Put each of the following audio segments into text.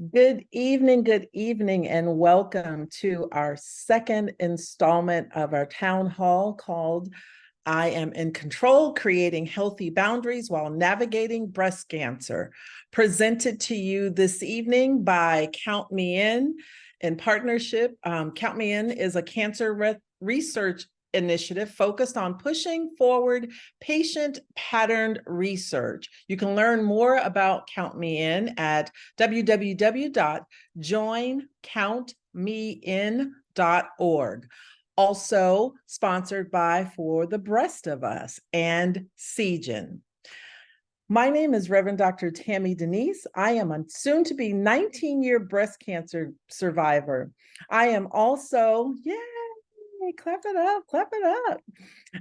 good evening, and welcome to our second installment of our town hall called I Am in Control, Creating Healthy Boundaries While Navigating Breast Cancer. Presented to you this evening by Count Me in partnership. Count Me In is a cancer research initiative focused on pushing forward patient-patterned research. You can learn more about Count Me In at www.joincountmein.org. Also sponsored by For the Breast of Us and 𝐂𝐨𝐧𝐭𝐫. My name is Reverend Dr. Tammy Denise. I am a soon-to-be 19-year breast cancer survivor. I am also, yay, clap it up, clap it up.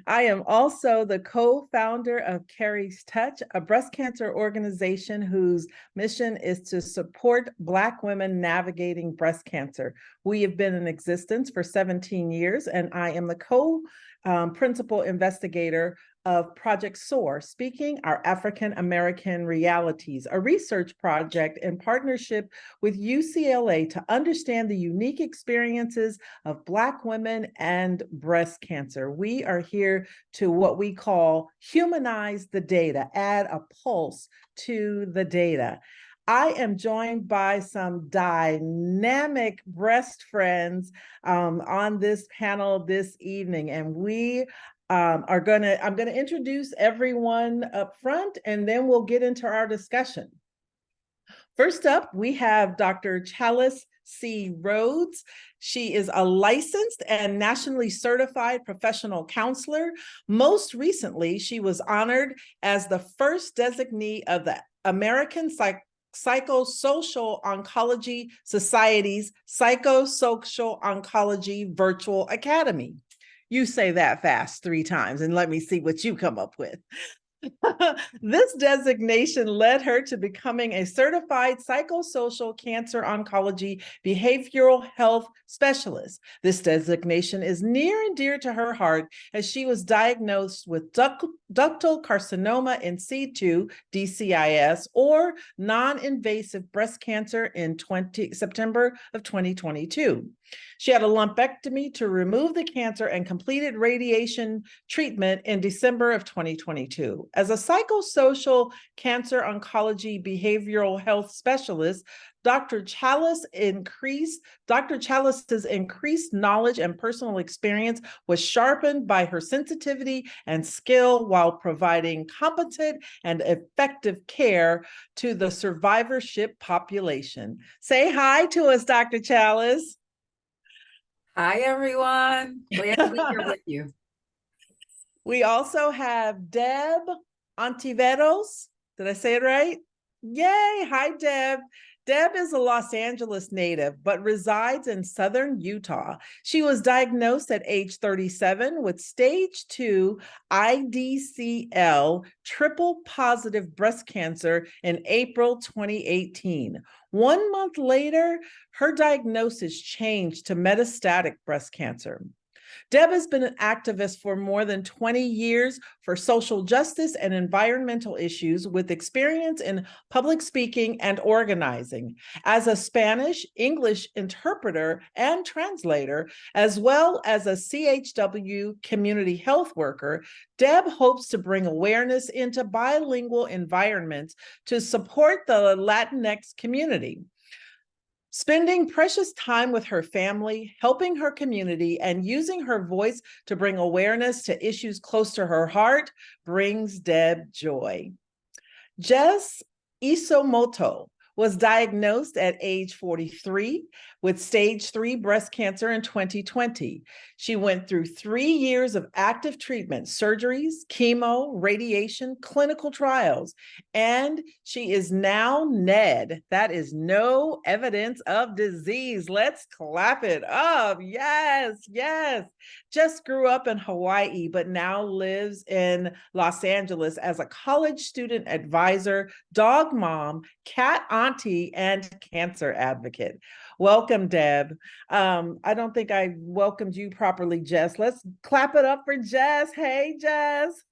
I am also the co-founder of Carrie's Touch, a breast cancer organization whose mission is to support Black women navigating breast cancer. We have been in existence for 17 years, and I am the co-principal investigator of Project SOAR, Speaking Our African American Realities, a research project in partnership with UCLA to understand the unique experiences of Black women and breast cancer. We are here to what we call humanize the data, add a pulse to the data. I am joined by some dynamic breast friends on this panel this evening, and I'm going to introduce everyone up front, and then we'll get into our discussion. First up, we have Dr. 𝐂𝐨𝐧𝐭 C. Rhodes. She is a licensed and nationally certified professional counselor. Most recently, she was honored as the first designee of the American Psychosocial Oncology Society's Psychosocial Oncology Virtual Academy. You say that fast 3 times and let me see what you come up with. This designation led her to becoming a certified psychosocial cancer oncology behavioral health specialist. This designation is near and dear to her heart as she was diagnosed with ductal carcinoma in situ, DCIS, or non-invasive breast cancer in September of 2022. She had a lumpectomy to remove the cancer and completed radiation treatment in December of 2022. As a psychosocial cancer oncology behavioral health specialist, Dr. 𝐂𝐨𝐧𝐭𝐫's increased knowledge and personal experience was sharpened by her sensitivity and skill while providing competent and effective care to the survivorship population. Say hi to us, Dr. 𝐂𝐨𝐧. Hi, everyone. Glad to be here with you. We also have Deb Ontiveros. Did I say it right? Yay. Hi, Deb. Deb is a Los Angeles native, but resides in southern Utah. She was diagnosed at age 37 with stage 2 IDCL triple positive breast cancer in April 2018. 1 month later, her diagnosis changed to metastatic breast cancer. Deb has been an activist for more than 20 years for social justice and environmental issues with experience in public speaking and organizing. As a Spanish, English interpreter and translator, as well as a CHW community health worker, Deb hopes to bring awareness into bilingual environments to support the Latinx community. Spending precious time with her family, helping her community, and using her voice to bring awareness to issues close to her heart brings Deb joy. Jess Isamoto was diagnosed at age 43 with stage 3 breast cancer in 2020. She went through 3 years of active treatment, surgeries, chemo, radiation, clinical trials, and she is now NED. That is no evidence of disease. Let's clap it up. Yes, yes. Just grew up in Hawaii, but now lives in Los Angeles as a college student advisor, dog mom, cat auntie, and cancer advocate. Welcome, Deb. I don't think I welcomed you properly, Jess. Let's clap it up for Jess. Hey, Jess.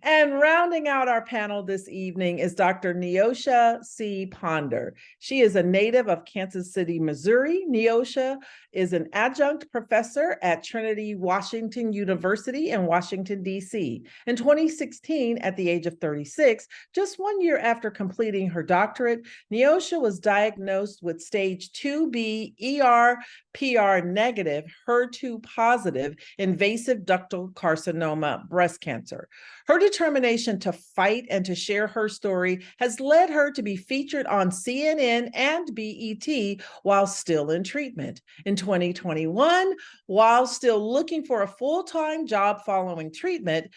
And rounding out our panel this evening is Dr. Neosha C. Ponder. She is a native of Kansas City, Missouri. Neosha is an adjunct professor at Trinity Washington University in Washington, D.C. In 2016, at the age of 36, just 1 year after completing her doctorate, Neosha was diagnosed with stage 2B ER/PR negative, HER2 positive invasive ductal carcinoma breast cancer. Her determination to fight and to share her story has led her to be featured on CNN and BET while still in treatment. In 2021, while still looking for a full-time job following treatment,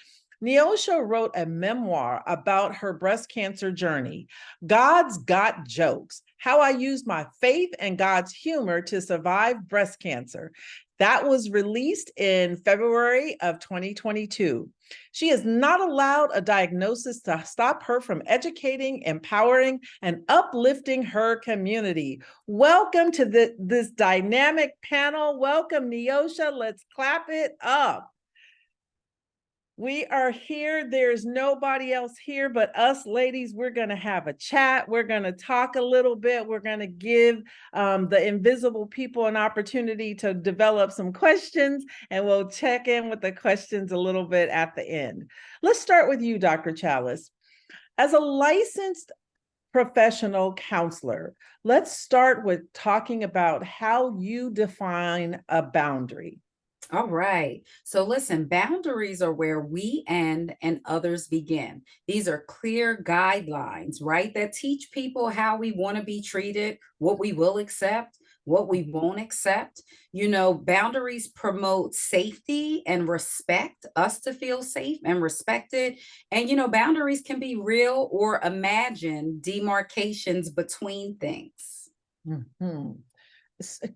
Neosha wrote a memoir about her breast cancer journey, God's Got Jokes: How I Used My Faith and God's Humor to Survive Breast Cancer. That was released in February of 2022. She has not allowed a diagnosis to stop her from educating, empowering, and uplifting her community. Welcome to this dynamic panel. Welcome, Neosha. Let's clap it up. We are here. There's nobody else here but us ladies. We're going to have a chat. We're going to talk a little bit. We're going to give the invisible people an opportunity to develop some questions, and we'll check in with the questions a little bit at the end. Let's start with you, Dr. Chalice. As a licensed professional counselor, let's start with talking about how you define a boundary. All right. So listen, boundaries are where we end and others begin. These are clear guidelines, right? That teach people how we want to be treated, what we will accept, what we won't accept. Boundaries promote safety and respect, us to feel safe and respected. And, boundaries can be real or imagined demarcations between things. Mm-hmm.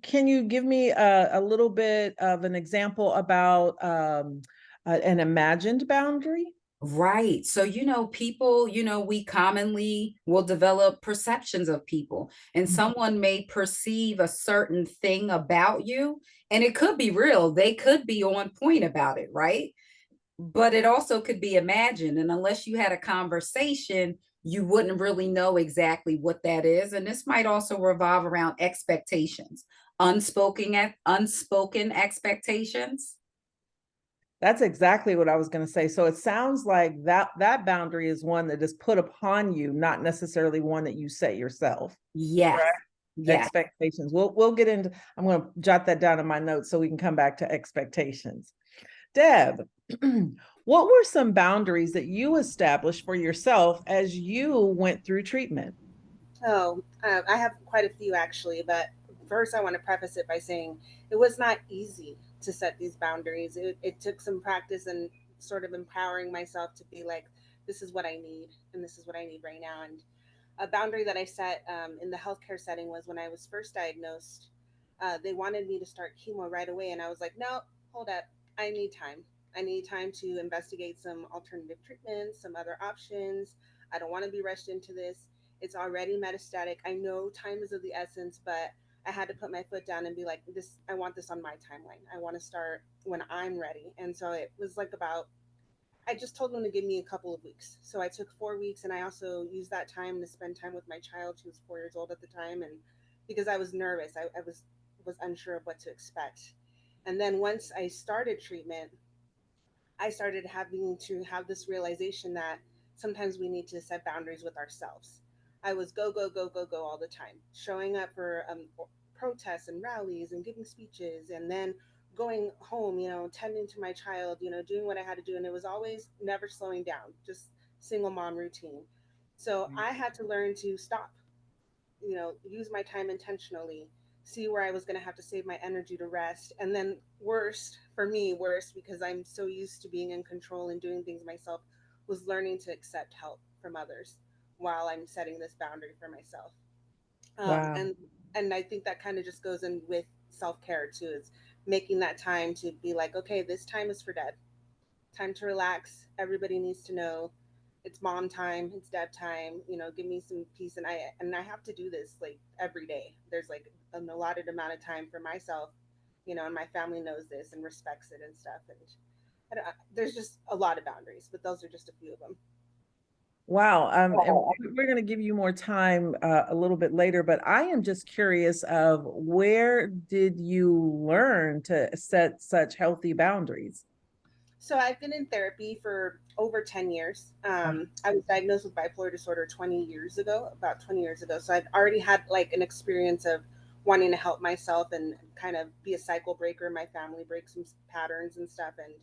Can you give me a little bit of an example about an imagined boundary? Right. So, people, we commonly will develop perceptions of people, and someone may perceive a certain thing about you, and it could be real. They could be on point about it, right? But it also could be imagined. And unless you had a conversation, you wouldn't really know exactly what that is. And this might also revolve around expectations, unspoken expectations. That's exactly what I was going to say. So it sounds like that boundary is one that is put upon you, not necessarily one that you set yourself. Yes. Correct? Yes. Expectations. We'll get into, I'm going to jot that down in my notes so we can come back to expectations. Deb, what were some boundaries that you established for yourself as you went through treatment? I have quite a few actually, but first I want to preface it by saying it was not easy to set these boundaries. It took some practice and sort of empowering myself to be like, this is what I need, and this is what I need right now. And a boundary that I set in the healthcare setting was when I was first diagnosed. They wanted me to start chemo right away, and I was like, no, hold up, I need time. I need time to investigate some alternative treatments, some other options. I don't want to be rushed into this. It's already metastatic. I know time is of the essence, but I had to put my foot down and be like, this, I want this on my timeline. I want to start when I'm ready. And so it was like I just told them to give me a couple of weeks. So I took 4 weeks, and I also used that time to spend time with my child. She was 4 years old at the time. And because I was nervous, I was unsure of what to expect. And then once I started treatment, I started having to have this realization that sometimes we need to set boundaries with ourselves. I was go, go, go, go, go all the time, showing up for protests and rallies and giving speeches, and then going home, tending to my child, doing what I had to do. And it was always never slowing down, just single mom routine. So I had to learn to stop, use my time intentionally, see where I was going to have to save my energy to rest. And then worst for me, worst because I'm so used to being in control and doing things myself, was learning to accept help from others while I'm setting this boundary for myself. Um, Wow. and and I think that kind of just goes in with self-care too, is making that time to be like, okay, this time is for Deb, time to relax. Everybody needs to know it's mom time, it's Deb time, give me some peace. And I have to do this like every day. There's like an allotted amount of time for myself, and my family knows this and respects it and stuff. there's just a lot of boundaries, but those are just a few of them. Wow. And we're going to give you more time a little bit later, but I am just curious of where did you learn to set such healthy boundaries? So I've been in therapy for over 10 years. I was diagnosed with bipolar disorder 20 years ago, about 20 years ago. So I've already had like an experience of wanting to help myself and kind of be a cycle breaker in my family, break some patterns and stuff. And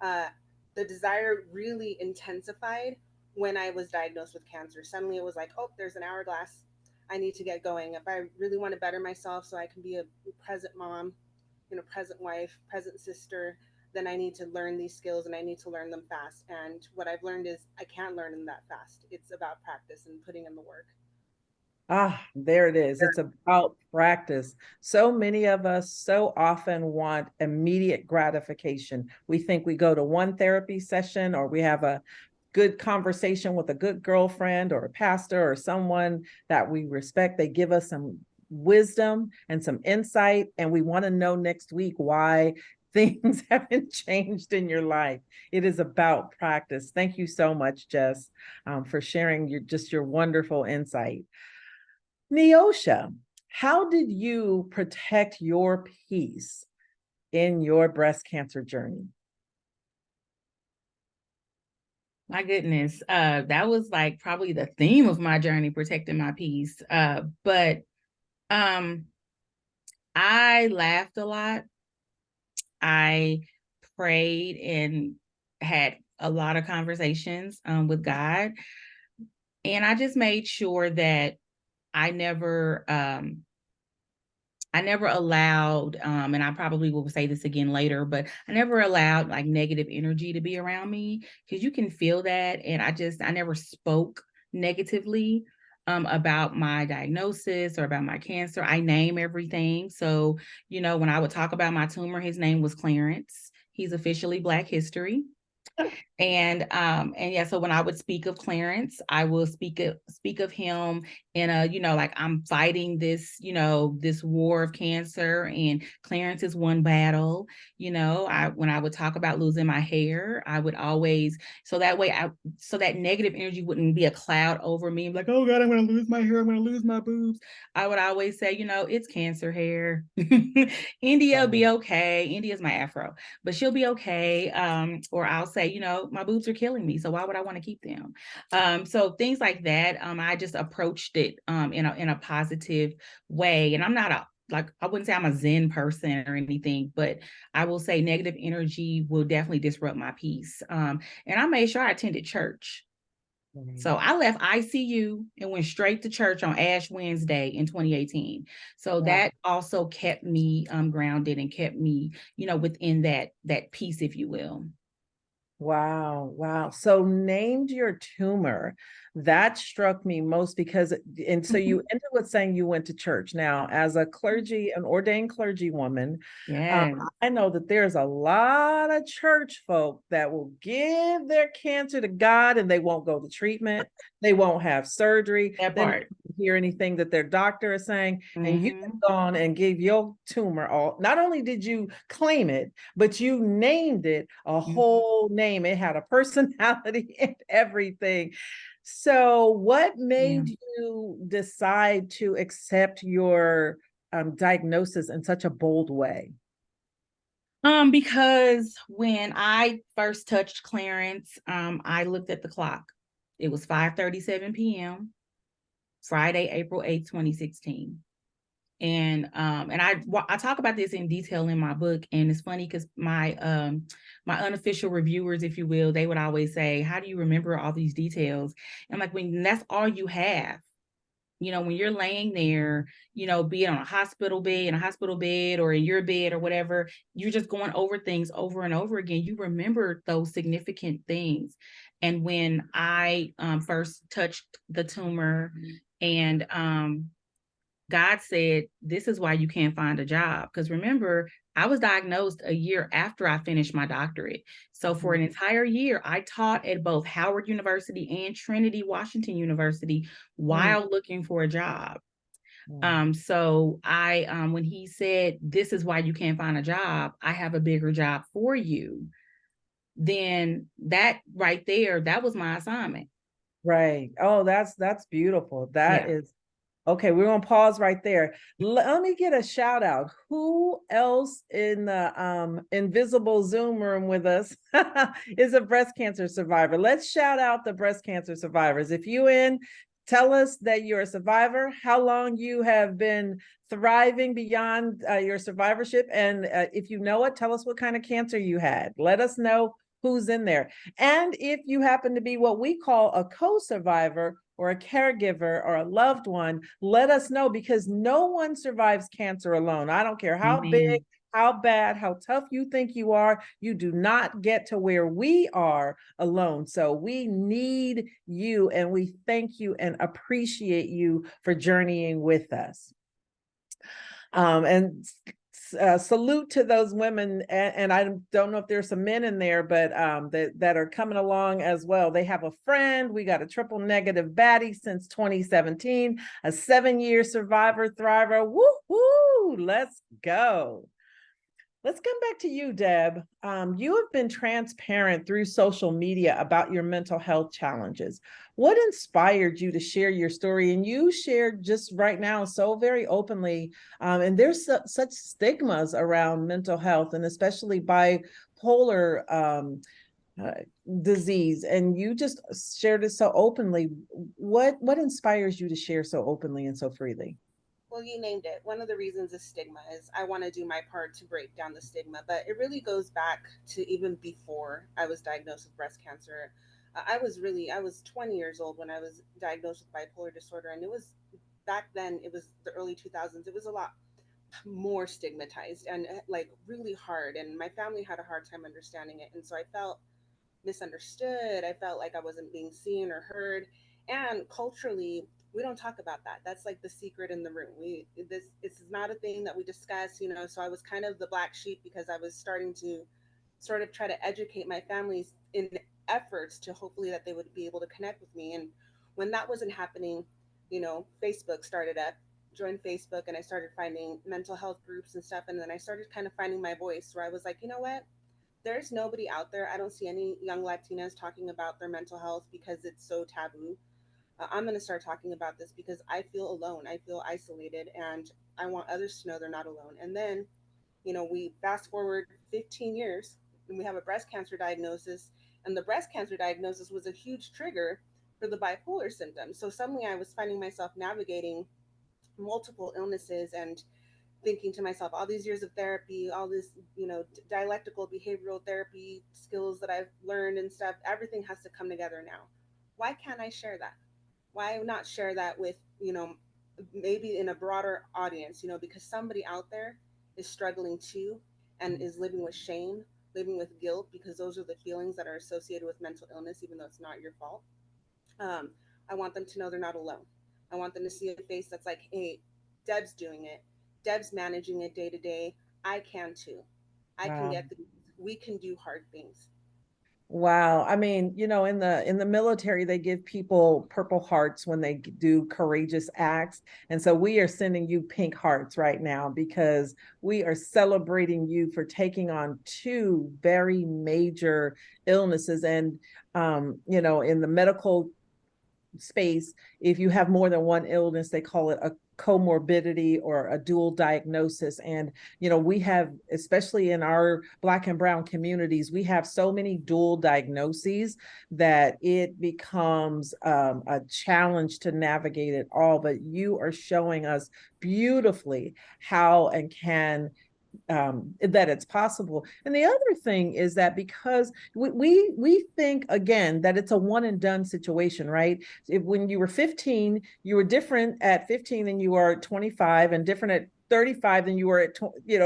uh, the desire really intensified when I was diagnosed with cancer. Suddenly it was like, oh, there's an hourglass. I need to get going. If I really want to better myself so I can be a present mom, present wife, present sister, then I need to learn these skills and I need to learn them fast. And what I've learned is I can't learn them that fast. It's about practice and putting in the work. Ah, there it is. It's about practice. So many of us so often want immediate gratification. We think we go to one therapy session or we have a good conversation with a good girlfriend or a pastor or someone that we respect. They give us some wisdom and some insight, and we want to know next week why things haven't changed in your life. It is about practice. Thank you so much, Jess, for sharing your wonderful insight. Neosha, how did you protect your peace in your breast cancer journey? My goodness, that was like probably the theme of my journey, protecting my peace. But I laughed a lot. I prayed and had a lot of conversations with God. And I just made sure that I never allowed, and I probably will say this again later, but I never allowed like negative energy to be around me, because you can feel that. And I never spoke negatively about my diagnosis or about my cancer. I name everything. So, when I would talk about my tumor, his name was Clarence. He's officially Black History. And yeah, so when I would speak of Clarence, I will speak of him in a, like I'm fighting this, this war of cancer, and Clarence is one battle. When I would talk about losing my hair, I would always, so that way so that negative energy wouldn't be a cloud over me, like, oh God, I'm gonna lose my hair, I'm gonna lose my boobs. I would always say, it's cancer hair. India will be okay. India's my afro, but she'll be okay. Or I'll say, my boobs are killing me, so why would I want to keep them? So things like that. I just approached it in a positive way. And I'm not I wouldn't say I'm a Zen person or anything, but I will say negative energy will definitely disrupt my peace. And I made sure I attended church. So I left ICU and went straight to church on Ash Wednesday in 2018. So that also kept me grounded and kept me, within that peace, if you will. Wow. Wow. So named your tumor. That struck me most because, and so you ended with saying you went to church. Now, as an ordained clergy woman, I know that there's a lot of church folk that will give their cancer to God and they won't go to treatment. They won't have surgery. That Then part. hear anything that their doctor is saying, and you have gone and gave your tumor not only did you claim it, but you named it a whole name. It had a personality and everything. So what made you decide to accept your diagnosis in such a bold way? Because when I first touched Clarence, I looked at the clock. It was 5:37 p.m. Friday, April 8th, 2016. And I talk about this in detail in my book. And it's funny because my unofficial reviewers, if you will, they would always say, how do you remember all these details? And like, when that's all you have, when you're laying there, be it on a hospital bed or in your bed or whatever, you're just going over things over and over again. You remember those significant things. And when I first touched the tumor, and God said, this is why you can't find a job. Because remember, I was diagnosed a year after I finished my doctorate. So for an entire year, I taught at both Howard University and Trinity Washington University while looking for a job. So when he said, this is why you can't find a job, I have a bigger job for you. then that right there, that was my assignment. Right. Oh, that's beautiful. That Yeah. is okay. We're gonna pause right there. Let me get a shout out. Who else in the invisible Zoom room with us is a breast cancer survivor? Let's shout out the breast cancer survivors. If you in, tell us that you're a survivor, how long you have been thriving beyond your survivorship, and if you know it, tell us what kind of cancer you had. Let us know who's in there. And if you happen to be what we call a co-survivor or a caregiver or a loved one, let us know, because no one survives cancer alone. I don't care how big, how bad, how tough you think you are, you do not get to where we are alone. So we need you, and we thank you and appreciate you for journeying with us. And salute to those women, and I don't know if there's some men in there, but that are coming along as well. They have a friend. We got a triple negative baddie since 2017, a 7-year survivor thriver. Woo-hoo! Let's go. Let's come back to you, Deb. You have been transparent through social media about your mental health challenges. What inspired you to share your story? And you shared just right now so very openly, and there's such stigmas around mental health, and especially bipolar disease, and you just shared it so openly. What inspires you to share so openly and so freely? Well, you named it. One of the reasons is stigma, is I want to do my part to break down the stigma, but it really goes back to even before I was diagnosed with breast cancer. I was 20 years old when I was diagnosed with bipolar disorder, and it was back then, it was the early 2000s. It was a lot more stigmatized and like really hard, and my family had a hard time understanding it, and so I felt misunderstood. I felt like I wasn't being seen or heard. And culturally, we don't talk about that. That's like the secret in the room. This is not a thing that we discuss, you know. So I was kind of the black sheep because I was starting to sort of try to educate my families in efforts to hopefully that they would be able to connect with me. And when that wasn't happening, you know, Facebook started up, joined Facebook, and I started finding mental health groups and stuff. And then I started kind of finding my voice, where I was like, you know what, there's nobody out there. I don't see any young Latinas talking about their mental health because it's so taboo. I'm going to start talking about this because I feel alone. I feel isolated, and I want others to know they're not alone. And then, you know, we fast forward 15 years and we have a breast cancer diagnosis. And the breast cancer diagnosis was a huge trigger for the bipolar symptoms. So suddenly I was finding myself navigating multiple illnesses and thinking to myself, all these years of therapy, all this, you know, dialectical behavioral therapy skills that I've learned and stuff, everything has to come together now. Why can't I share that? Why not share that with, you know, maybe in a broader audience, you know, because somebody out there is struggling too, and is living with shame, living with guilt, because those are the feelings that are associated with mental illness, even though it's not your fault. um, I want them to know they're not alone. I want them to see a face that's like, hey, Deb's doing it. Deb's managing it day to day. I can too. I can Wow. get through. We can do hard things. Wow. I mean, you know, in the military, they give people Purple Hearts when they do courageous acts. And so we are sending you pink hearts right now, because we are celebrating you for taking on two very major illnesses. And you know, in the medical space, if you have more than one illness, they call it a comorbidity or a dual diagnosis. And you know, we have, especially in our Black and brown communities, we have so many dual diagnoses that it becomes a challenge to navigate it all. But you are showing us beautifully how and can that it's possible. And the other thing is that because we think, again, that it's a one and done situation, right? If when you were 15, you were different at 15 than you are at 25, and different at 35 than you were at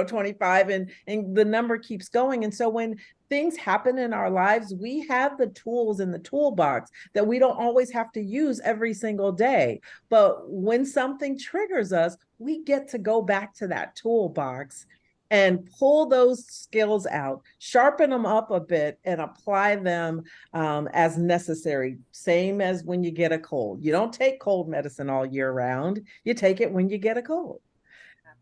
25, and the number keeps going. And so when things happen in our lives, we have the tools in the toolbox that we don't always have to use every single day. But when something triggers us, we get to go back to that toolbox and pull those skills out, sharpen them up a bit, and apply them as necessary. Same as when you get a cold. You don't take cold medicine all year round. You take it when you get a cold.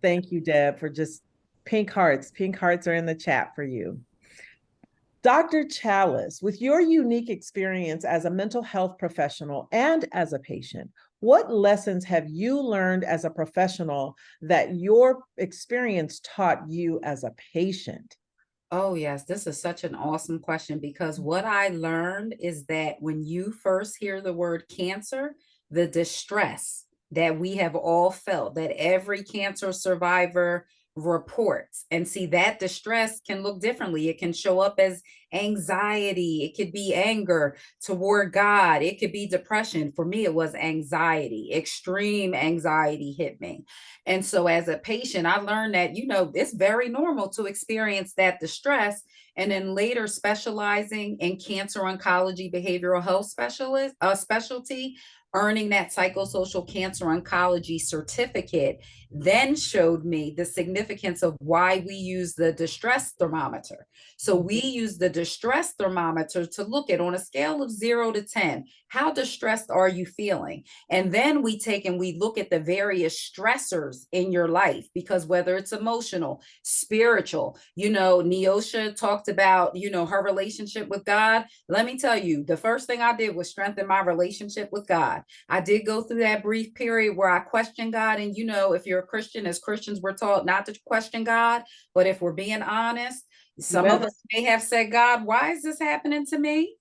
Thank you, Deb, for just pink hearts. Pink hearts are in the chat for you. Dr. Chalice, with your unique experience as a mental health professional and as a patient, what lessons have you learned as a professional that your experience taught you as a patient? Oh, yes, this is such an awesome question because what I learned is that when you first hear the word cancer, the distress that we have all felt, that every cancer survivor reports. And see, that distress can look differently. It can show up as anxiety, it could be anger toward God, it could be depression. For me, it was anxiety, extreme anxiety hit me. And so as a patient, I learned that, it's very normal to experience that distress. And then later specializing in cancer oncology, behavioral health specialty, earning that psychosocial cancer oncology certificate, then showed me the significance of why we use the distress thermometer. So we use the distress thermometer to look at, on a scale of 0 to 10, how distressed are you feeling? And then we take and we look at the various stressors in your life, because whether it's emotional, spiritual, Neosha talked about, her relationship with God. Let me tell you, the first thing I did was strengthen my relationship with God. I did go through that brief period where I questioned God. And, if you're a Christian, as Christians, we're taught not to question God. But if we're being honest, some of us may have said, God, why is this happening to me?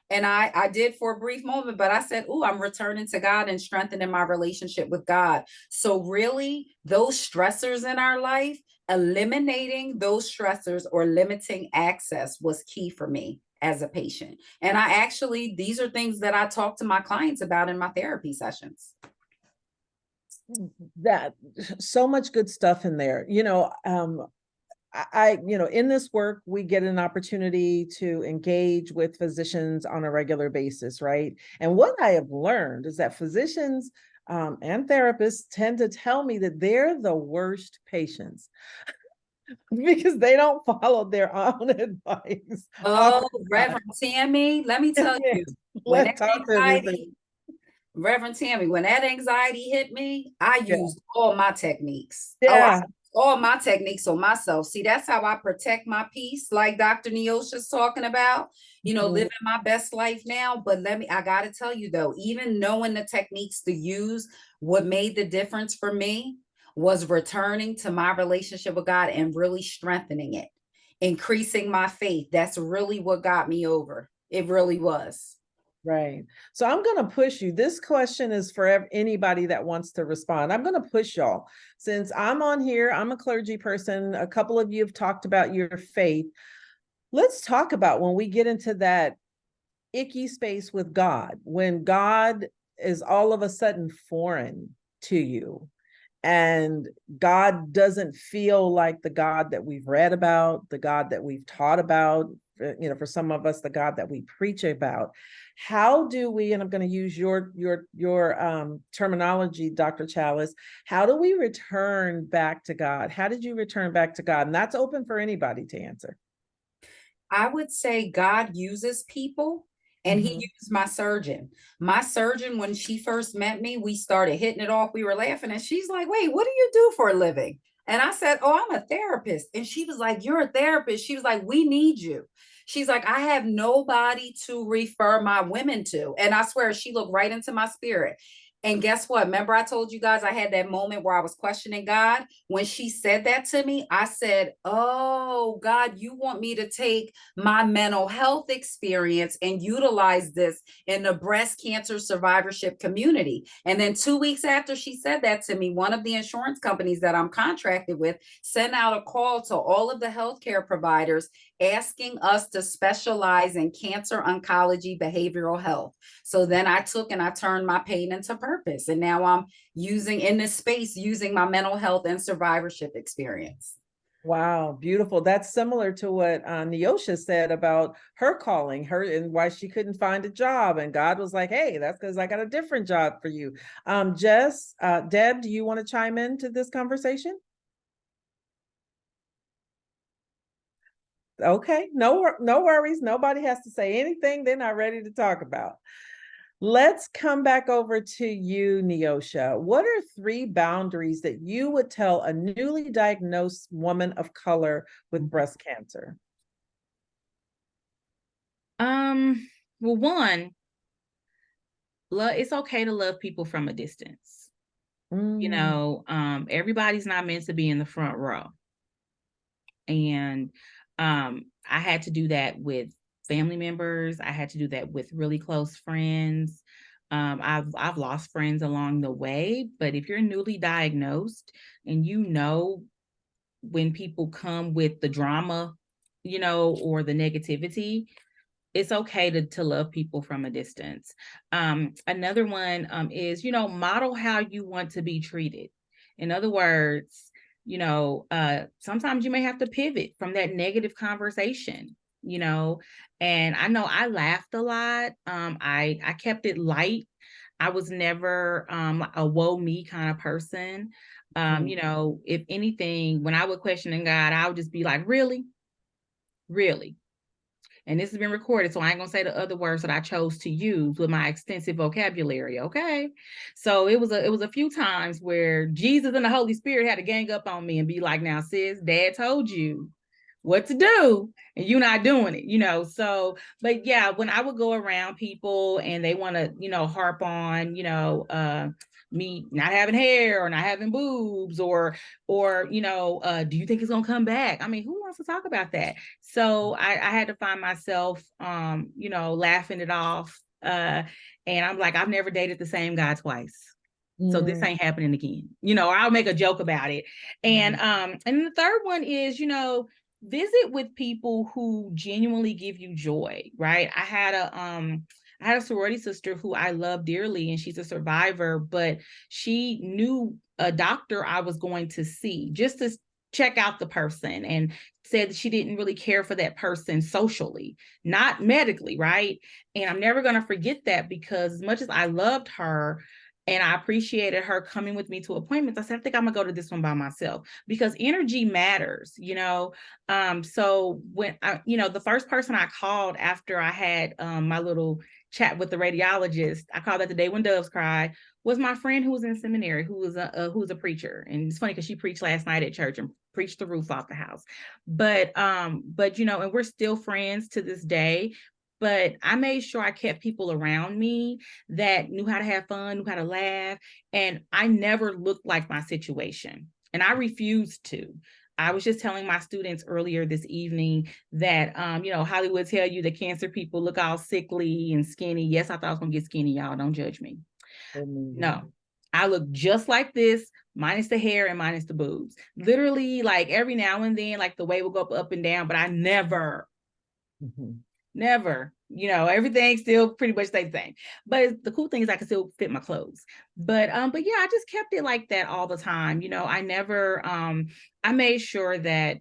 And I did for a brief moment, but I said, oh, I'm returning to God and strengthening my relationship with God. So really, those stressors in our life, eliminating those stressors or limiting access was key for me as a patient. And these are things that I talk to my clients about in my therapy sessions. That so much good stuff in there. In this work, we get an opportunity to engage with physicians on a regular basis, right? And what I have learned is that physicians and therapists tend to tell me that they're the worst patients because they don't follow their own advice. Oh, Reverend Tammy, let me tell you, when Let's that talk to anxiety, Reverend Tammy, when that anxiety hit me, I used all my techniques. Yeah. All my techniques on myself. See, that's how I protect my peace, like Dr. Neosha's talking about, living my best life now. But I got to tell you though, even knowing the techniques to use, what made the difference for me was returning to my relationship with God and really strengthening it, increasing my faith. That's really what got me over. It really was. Right. So I'm going to push you. This question is for anybody that wants to respond. I'm going to push y'all. Since I'm on here, I'm a clergy person. A couple of you have talked about your faith. Let's talk about when we get into that icky space with God, when God is all of a sudden foreign to you and God doesn't feel like the God that we've read about, the God that we've taught about, for some of us, the God that we preach about. How do we, and I'm going to use your terminology, Dr. Chalice, how do we return back to God? How did you return back to God? And that's open for anybody to answer. I would say God uses people, and he used my surgeon. My surgeon, when she first met me, we started hitting it off. We were laughing, and she's like, wait, what do you do for a living? And I said, oh, I'm a therapist. And she was like, you're a therapist. She was like, we need you. She's like, I have nobody to refer my women to. And I swear, she looked right into my spirit. And guess what? Remember, I told you guys I had that moment where I was questioning God. When she said that to me, I said, oh, God, you want me to take my mental health experience and utilize this in the breast cancer survivorship community. And then 2 weeks after she said that to me, one of the insurance companies that I'm contracted with sent out a call to all of the healthcare providers asking us to specialize in cancer oncology behavioral health. So then I took and I turned my pain into purpose. And now I'm using my mental health and survivorship experience. Wow, beautiful. That's similar to what Neosha said about her calling her and why she couldn't find a job. And God was like, hey, that's because I got a different job for you. Jess, Deb, do you want to chime into this conversation? Okay, no worries. Nobody has to say anything they're not ready to talk about. Let's come back over to you, Neosha. What are 3 boundaries that you would tell a newly diagnosed woman of color with breast cancer? Well, one, it's okay to love people from a distance. You Mm, know, everybody's not meant to be in the front row. And I had to do that with family members. I had to do that with really close friends. I've lost friends along the way, but if you're newly diagnosed and you know when people come with the drama, you know, or the negativity, it's okay to love people from a distance. Another one is, you know, model how you want to be treated. In other words, you know, sometimes you may have to pivot from that negative conversation, you know, and I know I laughed a lot. I kept it light. I was never a woe me kind of person. mhm. You know, if anything, when I would question God, I would just be like, really, really. And this has been recorded, so I ain't gonna say the other words that I chose to use with my extensive vocabulary. Okay, so it was a few times where Jesus and the Holy Spirit had to gang up on me and be like, "Now, sis, Dad told you what to do, and you're not doing it." You know, so but yeah, when I would go around people and they want to, you know, harp on, you know, me not having hair or not having boobs or you know, do you think it's gonna come back? I mean, who wants to talk about that? So I had to find myself, you know, laughing it off. And I'm like, I've never dated the same guy twice. So this Mm, ain't happening again. You know, I'll make a joke about it. And the third one is, you know, visit with people who genuinely give you joy, right? I had a sorority sister who I love dearly, and she's a survivor, but she knew a doctor I was going to see just to check out the person, and said she didn't really care for that person socially, not medically, right? And I'm never going to forget that, because as much as I loved her and I appreciated her coming with me to appointments, I said, I think I'm gonna go to this one by myself, because energy matters, you know? So when you know, the first person I called after I had my little chat with the radiologist, I called that the day when doves cry, was my friend who was in seminary, who was a preacher. And it's funny because she preached last night at church and preached the roof off the house. But you know, and we're still friends to this day. But I made sure I kept people around me that knew how to have fun, knew how to laugh, and I never looked like my situation. And I refused to. I was just telling my students earlier this evening that, you know, Hollywood tell you that cancer people look all sickly and skinny. Yes, I thought I was gonna get skinny, y'all. Don't judge me. No, I look just like this, minus the hair and minus the boobs. Literally, like every now and then, like the weight will go up and down, but I never, mhm. never, you know, everything still pretty much stays the same. But the cool thing is I can still fit my clothes. But yeah, I just kept it like that all the time. You know, I never I made sure that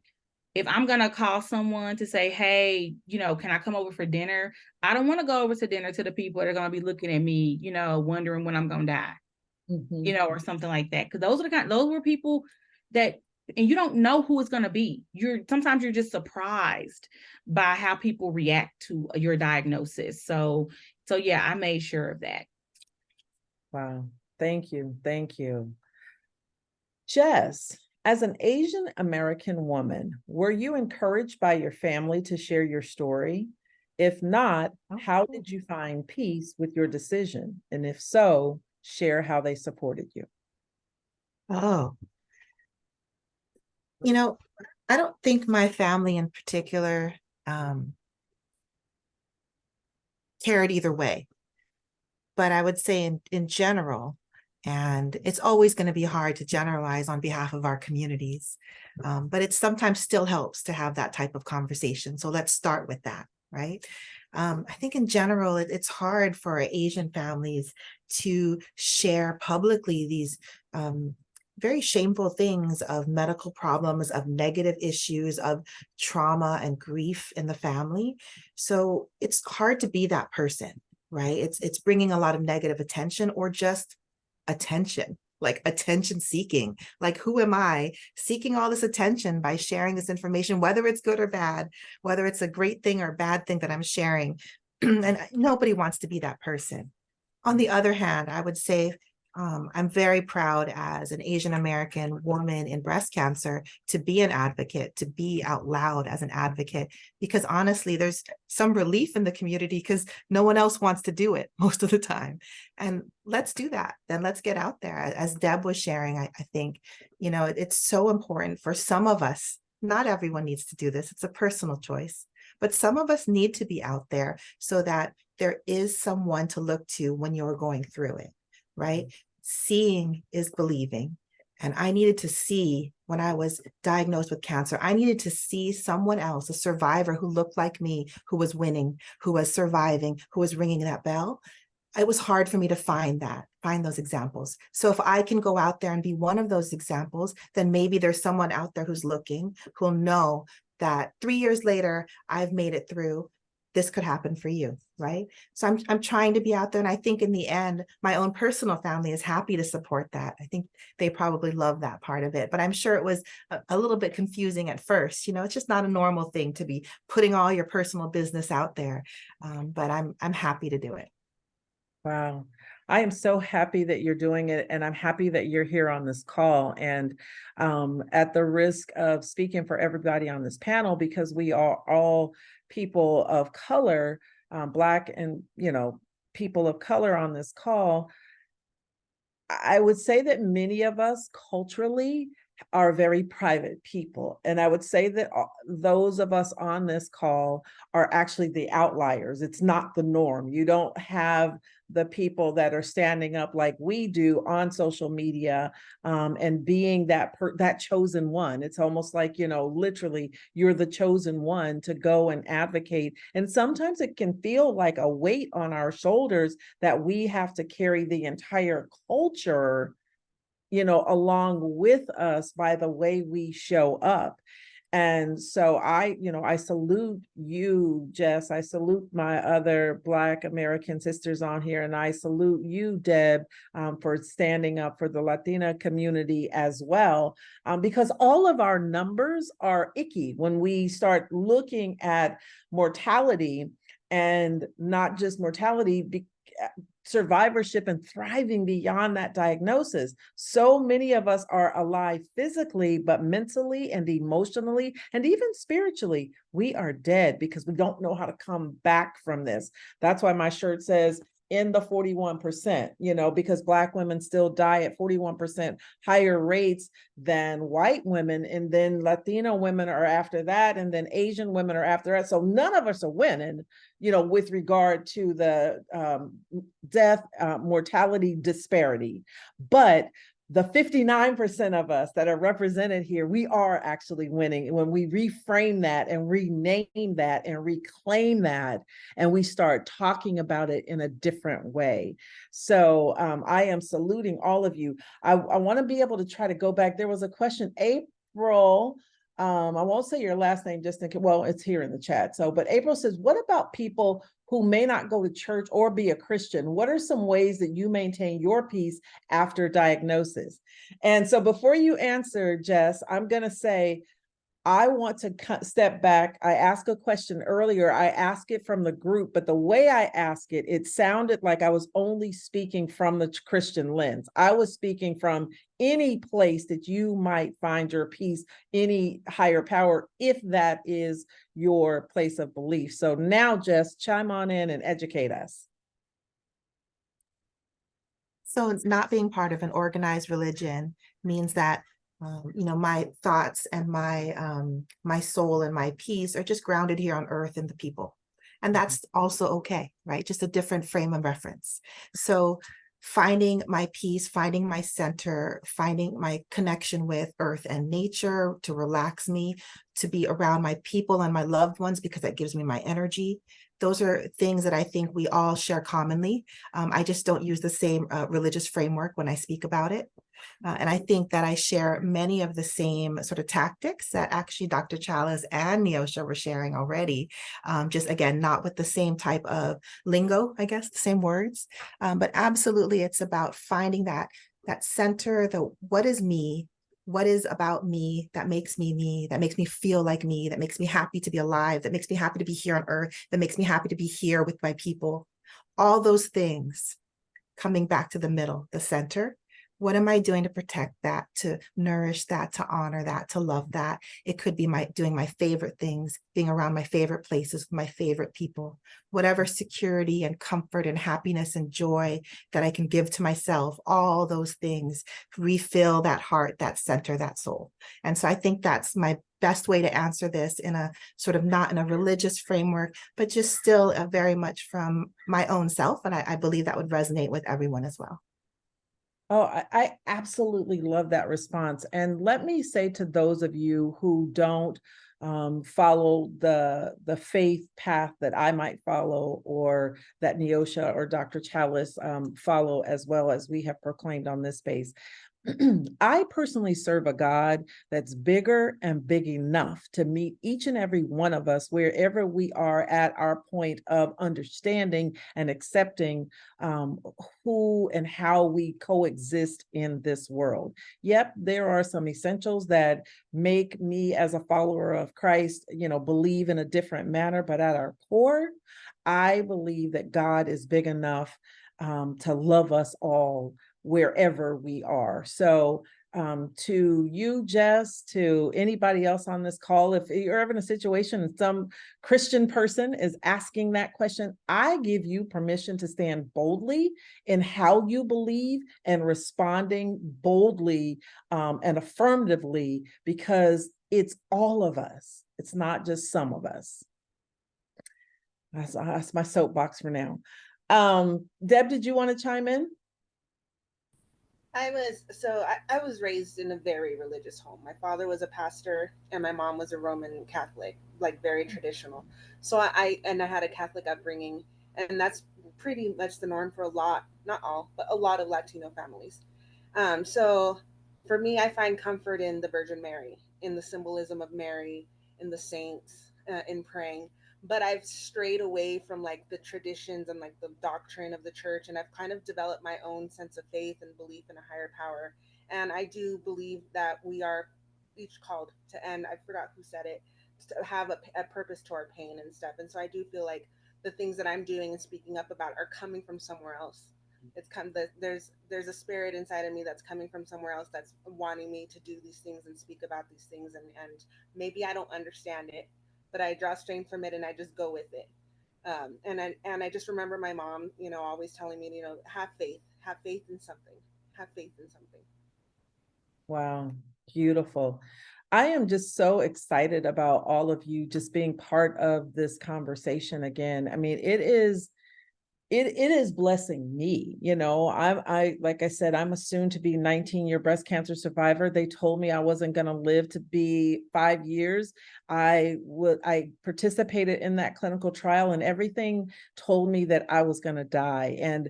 if I'm gonna call someone to say, hey, you know, can I come over for dinner? I don't want to go over to dinner to the people that are gonna be looking at me, you know, wondering when I'm gonna die, you Mhm. know, or something like that. Because those were people that, and you don't know who it's going to be. Sometimes you're just surprised by how people react to your diagnosis. So yeah, I made sure of that. Wow. Thank you. Thank you. Jess, as an Asian American woman, were you encouraged by your family to share your story? If not, how did you find peace with your decision? And if so, share how they supported you. Oh, you know, I don't think my family in particular cared either way, but I would say in general, and it's always going to be hard to generalize on behalf of our communities, but it sometimes still helps to have that type of conversation. So let's start with that, right? I think in general, it's hard for Asian families to share publicly these very shameful things of medical problems, of negative issues, of trauma and grief in the family. So it's hard to be that person, right? It's bringing a lot of negative attention, or just attention, like attention seeking. Like, who am I seeking all this attention by sharing this information, whether it's good or bad, whether it's a great thing or a bad thing that I'm sharing? And nobody wants to be that person. On the other hand, I would say I'm very proud as an Asian American woman in breast cancer to be an advocate, to be out loud as an advocate, because honestly, there's some relief in the community because no one else wants to do it most of the time. And let's do that. Then let's get out there. As Deb was sharing, I think, you know, it's so important for some of us. Not everyone needs to do this. It's a personal choice, but some of us need to be out there so that there is someone to look to when you're going through it, right? Seeing is believing. And I needed to see, when I was diagnosed with cancer, I needed to see someone else, a survivor who looked like me, who was winning, who was surviving, who was ringing that bell. It was hard for me to find those examples. So if I can go out there and be one of those examples, then maybe there's someone out there who's looking, who'll know that 3 years later, I've made it through. This could happen for you, right? So I'm trying to be out there. And I think in the end, my own personal family is happy to support that. I think they probably love that part of it, but I'm sure it was a little bit confusing at first. You know, it's just not a normal thing to be putting all your personal business out there. But I'm happy to do it. Wow. I am so happy that you're doing it, and I'm happy that you're here on this call. And at the risk of speaking for everybody on this panel, because we are all people of color, Black and, you know, people of color on this call, I would say that many of us culturally are very private people. And I would say that those of us on this call are actually the outliers. It's not the norm. You don't have the people that are standing up like we do on social media, and being that chosen one. It's almost like, you know, literally you're the chosen one to go and advocate. And sometimes it can feel like a weight on our shoulders that we have to carry the entire culture, you know, along with us by the way we show up. And so I salute you, Jess. I salute my other Black American sisters on here. And I salute you, Deb, for standing up for the Latina community as well, because all of our numbers are icky when we start looking at mortality, and not just mortality, survivorship and thriving beyond that diagnosis. So many of us are alive physically, but mentally and emotionally and even spiritually, we are dead because we don't know how to come back from this. That's why my shirt says in the 41%, you know, because Black women still die at 41% higher rates than white women. And then Latino women are after that. And then Asian women are after that. So none of us are winning, you know, with regard to the death, mortality disparity. But the 59% of us that are represented here, we are actually winning. And when we reframe that and rename that and reclaim that, and we start talking about it in a different way. So I am saluting all of you. I want to be able to try to go back. There was a question, April. I won't say your last name just in case, well, it's here in the chat. So, but April says, what about people who may not go to church or be a Christian? What are some ways that you maintain your peace after diagnosis? And so before you answer, Jess, I'm going to say, I want to step back. I asked a question earlier. I asked it from the group, but the way I asked it, it sounded like I was only speaking from the Christian lens. I was speaking from any place that you might find your peace, any higher power, if that is your place of belief. So now, Jess, chime on in and educate us. So not being part of an organized religion means that you know, my thoughts and my soul and my peace are just grounded here on earth in the people. And that's also okay, right? Just a different frame of reference. So finding my peace, finding my center, finding my connection with earth and nature to relax me, to be around my people and my loved ones because that gives me my energy. Those are things that I think we all share commonly. I just don't use the same religious framework when I speak about it. And I think that I share many of the same sort of tactics that actually Dr. Chalice and Neosha were sharing already. Just again, not with the same type of lingo, I guess, the same words. But absolutely, it's about finding that center, the what is me, what is about me, that makes me, that makes me feel like me, that makes me happy to be alive, that makes me happy to be here on earth, that makes me happy to be here with my people. All those things coming back to the middle, the center. What am I doing to protect that, to nourish that, to honor that, to love that? It could be doing my favorite things, being around my favorite places with my favorite people, whatever security and comfort and happiness and joy that I can give to myself, all those things refill that heart, that center, that soul. And so I think that's my best way to answer this, in a sort of not in a religious framework, but just still very much from my own self. And I believe that would resonate with everyone as well. Oh, I absolutely love that response. And let me say to those of you who don't follow the faith path that I might follow, or that Neosha or Dr. Chalice follow, as well as we have proclaimed on this space. I personally serve a God that's bigger and big enough to meet each and every one of us wherever we are at our point of understanding and accepting who and how we coexist in this world. Yep, there are some essentials that make me, as a follower of Christ, believe in a different manner, but at our core, I believe that God is big enough to love us all wherever we are. So to you, Jess, to anybody else on this call, if you're ever in a situation and some Christian person is asking that question, I give you permission to stand boldly in how you believe and responding boldly and affirmatively, because it's all of us. It's not just some of us. That's my soapbox for now. Deb, did you want to chime in? I was raised in a very religious home. My father was a pastor and my mom was a Roman Catholic, like very traditional. So I had a Catholic upbringing, and that's pretty much the norm for a lot, not all, but a lot of Latino families. So for me, I find comfort in the Virgin Mary, in the symbolism of Mary, in the saints, in praying. But I've strayed away from like the traditions and like the doctrine of the church, and I've kind of developed my own sense of faith and belief in a higher power. And I do believe that we are each called to end. I forgot who said it, to have a purpose to our pain and stuff. And so I do feel like the things that I'm doing and speaking up about are coming from somewhere else. It's come that there's a spirit inside of me that's coming from somewhere else, that's wanting me to do these things and speak about these things, and maybe I don't understand it, but I draw strength from it and I just go with it. And I just remember my mom, always telling me, have faith in something, have faith in something. Wow, beautiful. I am just so excited about all of you just being part of this conversation again. I mean, it is blessing me. I like I said, I'm a soon to be 19-year breast cancer survivor. They told me I wasn't going to live to be 5 years. I participated in that clinical trial, and everything told me that I was going to die. And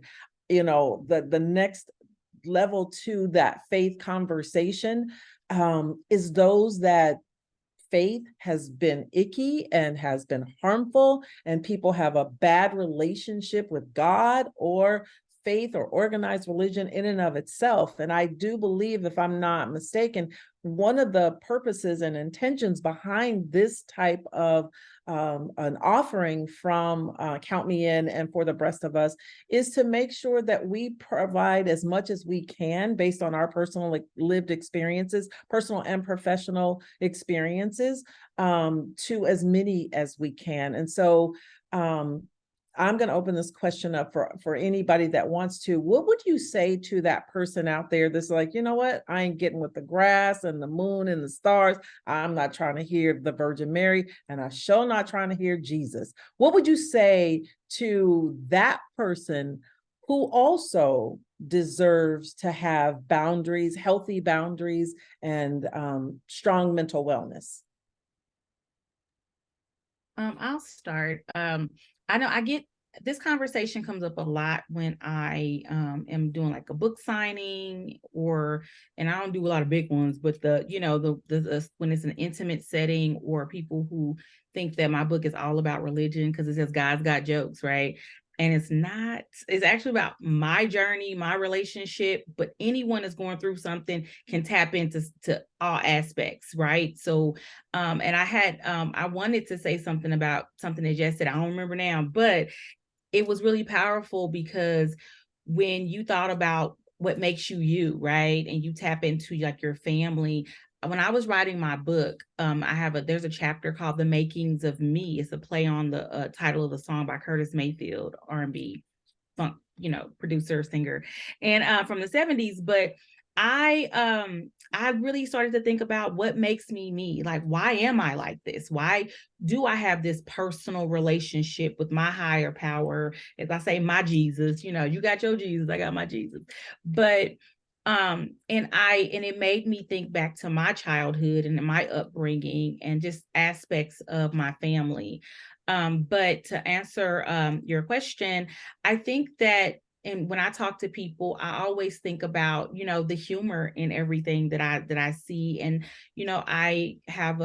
the next level to that faith conversation is those that faith has been icky and has been harmful, and people have a bad relationship with God or faith or organized religion in and of itself. And I do believe, if I'm not mistaken, one of the purposes and intentions behind this type of an offering from Count Me In and For the Breast of Us is to make sure that we provide as much as we can based on our personal lived experiences, personal and professional experiences, to as many as we can. And so I'm going to open this question up for anybody that wants to. What would you say to that person out there that's like, you know what, I ain't getting with the grass and the moon and the stars. I'm not trying to hear the Virgin Mary, and I sure not trying to hear Jesus. What would you say to that person who also deserves to have boundaries, healthy boundaries, and strong mental wellness? I'll start. I know this conversation comes up a lot when I am doing like a book signing, and I don't do a lot of big ones, but when it's an intimate setting, or people who think that my book is all about religion because it says God's got jokes, right? And it's not. It's actually about my journey, my relationship, but anyone that's going through something can tap into all aspects, right? So, and I wanted to say something about something that Jess said. I don't remember now, but it was really powerful because when you thought about what makes you you, right? And you tap into like your family. When I was writing my book, there's a chapter called "The Makings of Me." It's a play on the title of the song by Curtis Mayfield, R&B funk, producer, singer, and from the 70s. But I really started to think about what makes me me. Like, why am I like this? Why do I have this personal relationship with my higher power? As I say, my Jesus, you got your Jesus, I got my Jesus. But and it made me think back to my childhood and my upbringing and just aspects of my family. But to answer your question, I think that, and when I talk to people, I always think about, the humor in everything that I see. And, I have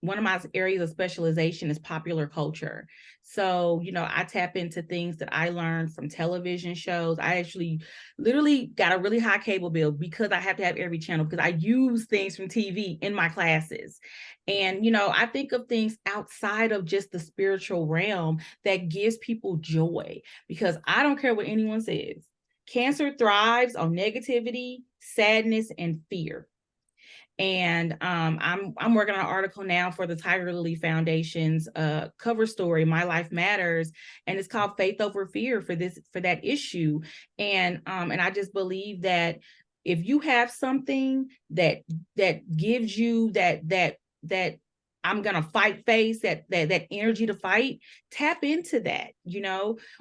one of my areas of specialization is popular culture. So, I tap into things that I learned from television shows. I actually literally got a really high cable bill because I have to have every channel because I use things from TV in my classes. And, I think of things outside of just the spiritual realm that gives people joy, because I don't care what anyone says. Cancer thrives on negativity, sadness, and fear. And I'm working on an article now for the Tiger Lily Foundation's cover story, My Life Matters, and it's called Faith Over Fear for that issue. And I just believe that if you have something that gives you that I'm gonna fight face, that energy to fight, tap into that,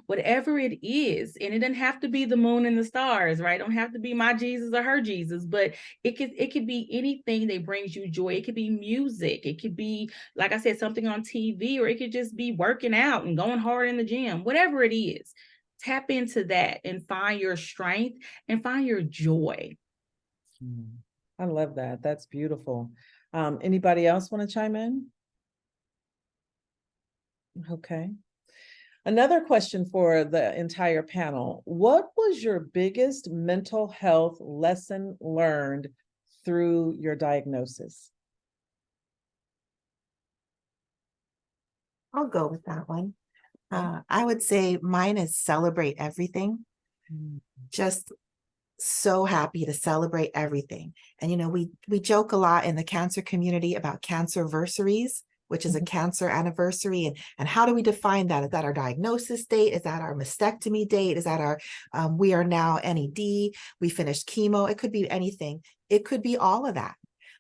whatever it is. And it doesn't have to be the moon and the stars, right? It don't have to be my Jesus or her Jesus, but it could be anything that brings you joy. It could be music, it could be, like I said, something on TV, or it could just be working out and going hard in the gym. Whatever it is, tap into that and find your strength and find your joy. I love that. That's beautiful. Anybody else want to chime in? Okay. Another question for the entire panel. What was your biggest mental health lesson learned through your diagnosis? I'll go with that one. I would say mine is celebrate everything. Just so happy to celebrate everything. And we joke a lot in the cancer community about cancerversaries, which is a cancer anniversary. And how do we define that? Is that our diagnosis date? Is that our mastectomy date? Is that our we are now NED, we finished chemo? It could be anything. It could be all of that.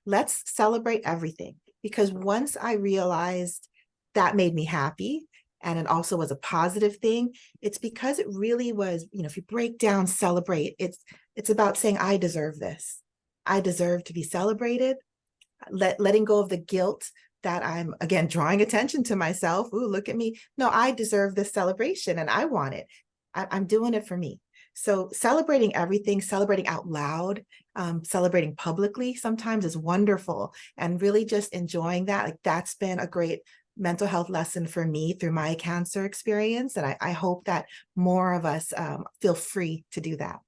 Let's celebrate everything, because once I realized that made me happy, and it also was a positive thing, it's because it really was, if you break down celebrate, it's about saying, I deserve this. I deserve to be celebrated, letting go of the guilt that I'm, again, drawing attention to myself. Ooh, look at me. No, I deserve this celebration and I want it. I'm doing it for me. So celebrating everything, celebrating out loud, celebrating publicly sometimes is wonderful, and really just enjoying that. Like, that's been a great mental health lesson for me through my cancer experience. And I hope that more of us feel free to do that.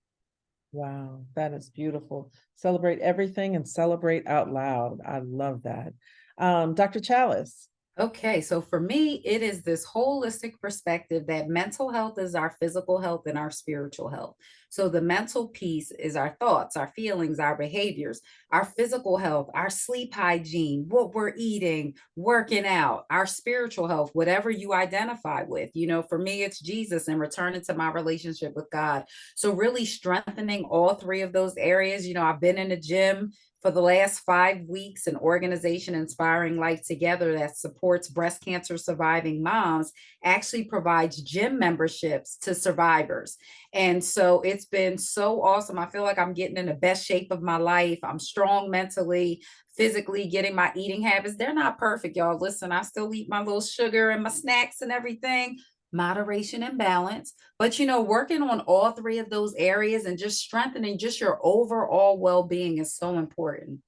Wow, that is beautiful. Celebrate everything and celebrate out loud. I love that. Dr. Chalice. Okay, so for me, it is this holistic perspective that mental health is our physical health and our spiritual health. So the mental piece is our thoughts, our feelings, our behaviors, our physical health, our sleep hygiene, what we're eating, working out, our spiritual health, whatever you identify with. For me, it's Jesus and returning to my relationship with God. So really strengthening all three of those areas. I've been in the gym for the last 5 weeks, an organization, Inspiring Life Together, that supports breast cancer surviving moms, actually provides gym memberships to survivors. And so it's been so awesome. I feel like I'm getting in the best shape of my life. I'm strong mentally, physically, getting my eating habits. They're not perfect, y'all. Listen, I still eat my little sugar and my snacks and everything. Moderation and balance, but working on all three of those areas and just strengthening just your overall well-being is so important.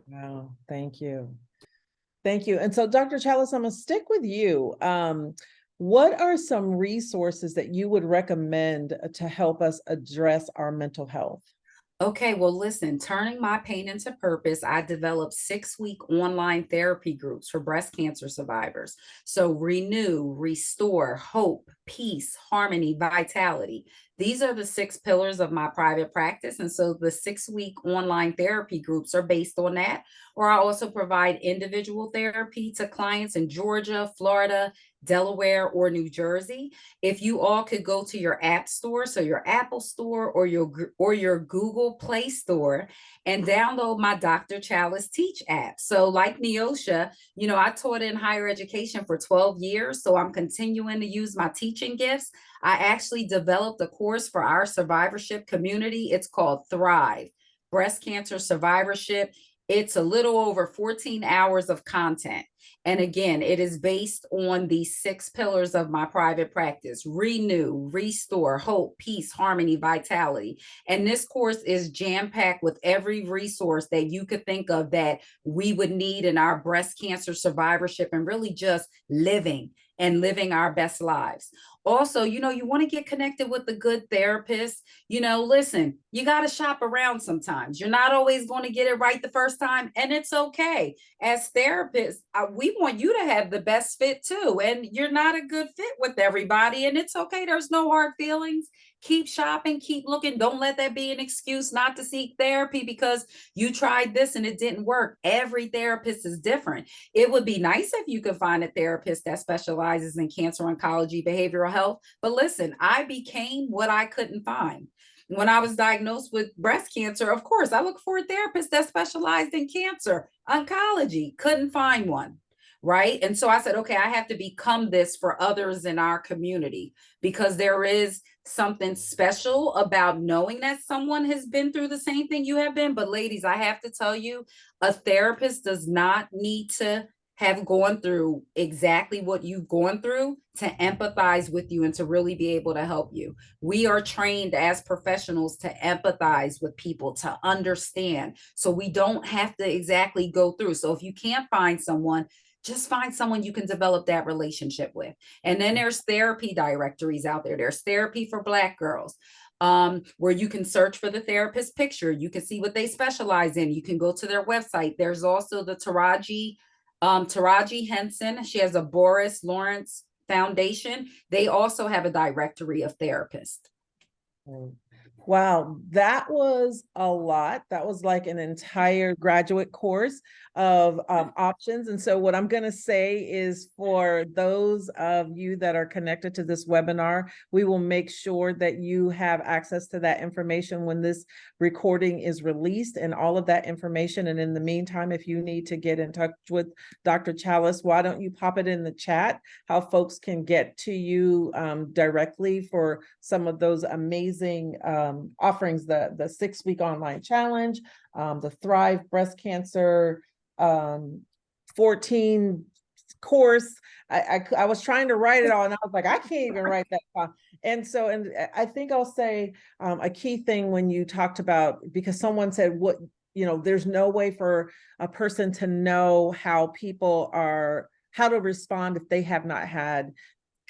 Wow, thank you. Thank you. And so, Dr. Chalice, I'm gonna stick with you. What are some resources that you would recommend to help us address our mental health? Okay, well, listen, turning my pain into purpose, I developed 6-week online therapy groups for breast cancer survivors. So renew, restore, hope, peace, harmony, vitality. These are the 6 pillars of my private practice. And so the 6-week online therapy groups are based on that. Or I also provide individual therapy to clients in Georgia, Florida, Delaware, or New Jersey. If you all could go to your app store, so your Apple store or your Google Play Store, and download my Dr. Chalice Teach app. So like Neosha, you know, I taught in higher education for 12 years, so I'm continuing to use my teaching gifts. I actually developed a course for our survivorship community. It's called Thrive, Breast Cancer Survivorship. It's a little over 14 hours of content. And again, it is based on the 6 pillars of my private practice: renew, restore, hope, peace, harmony, vitality. And this course is jam-packed with every resource that you could think of that we would need in our breast cancer survivorship and really just living our best lives. Also, you know, you want to get connected with a good therapist. You know, listen, you got to shop around sometimes. You're not always going to get it right the first time, and it's okay. As therapists, we want you to have the best fit too, and you're not a good fit with everybody, and it's okay. There's no hard feelings. Keep shopping, keep looking. Don't let that be an excuse not to seek therapy because you tried this and it didn't work. Every therapist is different. It would be nice if you could find a therapist that specializes in cancer oncology, behavioral health. But listen, I became what I couldn't find. When I was diagnosed with breast cancer, of course, I looked for a therapist that specialized in cancer oncology. Couldn't find one. Right. And so I said, okay, I have to become this for others in our community, because there is something special about knowing that someone has been through the same thing you have been. But ladies, I have to tell you, a therapist does not need to have gone through exactly what you've gone through to empathize with you and to really be able to help you. We are trained as professionals to empathize with people, to understand. So we don't have to exactly go through. So if you can't find someone, just find someone you can develop that relationship with. And then there's therapy directories out there. There's therapy for Black girls, where you can search for the therapist picture. You can see what they specialize in. You can go to their website. There's also the Taraji Henson. She has a Boris Lawrence Foundation. They also have a directory of therapists. Wow, that was a lot. That was like an entire graduate course of options. And so what I'm going to say is, for those of you that are connected to this webinar, we will make sure that you have access to that information when this recording is released, and all of that information. And in the meantime, if you need to get in touch with Dr. Chalice, why don't you pop it in the chat, how folks can get to you directly for some of those amazing offerings, the 6-week online challenge, the Thrive Breast Cancer 14 course. I was trying to write it all, and I was like, I can't even write that file. And so, and I think I'll say a key thing when you talked about, because someone said, what, you know, there's no way for a person to know how people are, how to respond if they have not had